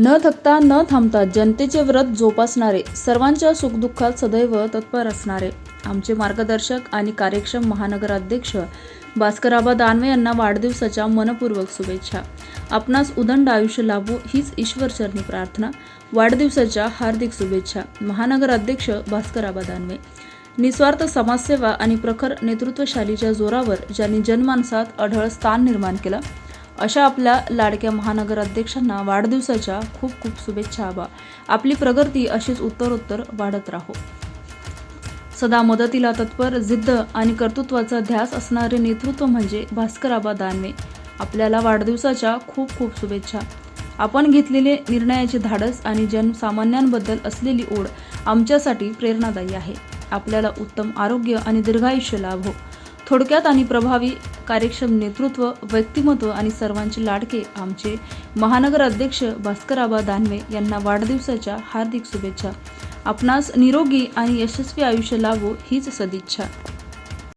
न थकता न थांबता जनतेचे व्रत जोपासणारे, सर्वांच्या सुखदुःखात सदैव तत्पर असणारे आमचे मार्गदर्शक आणि कार्यक्षम महानगराध्यक्ष भास्करआबा दानवे यांना वाढदिवसाच्या मनपूर्वक शुभेच्छा. आपणास उदंड आयुष्य लाभो हीच ईश्वरचरणी प्रार्थना. वाढदिवसाच्या हार्दिक शुभेच्छा. महानगराध्यक्ष भास्करआबा दानवे. निस्वार्थ समाजसेवा आणि प्रखर नेतृत्वशालीच्या जोरावर ज्यांनी जनमानसात अढळ स्थान निर्माण केलं, अशा आपल्या लाडक्या महानगराध्यक्षांना वाढदिवसाच्या खूप खूप शुभेच्छा. आबा, आपली प्रगती अशीच उत्तरोत्तर वाढत राहो. सदा मदतीला तत्पर, जिद्द आणि कर्तृत्वाचा ध्यास असणारे नेतृत्व म्हणजे भास्करआबा दानवे. आपल्याला वाढदिवसाच्या खूप खूप शुभेच्छा. आपण घेतलेले निर्णयाचे धाडस आणि जनसामान्यांबद्दल असलेली ओढ आमच्यासाठी प्रेरणादायी आहे. आपल्याला उत्तम आरोग्य आणि दीर्घायुष्य लाभो. थोडक्यात आणि प्रभावी कार्यक्षम नेतृत्व, व्यक्तिमत्व आणि सर्वांचे लाडके आमचे महानगर अध्यक्ष भास्करआबा दानवे यांना वाढदिवसाच्या हार्दिक शुभेच्छा. आपणास निरोगी आणि यशस्वी आयुष्य लाभो हीच सदिच्छा.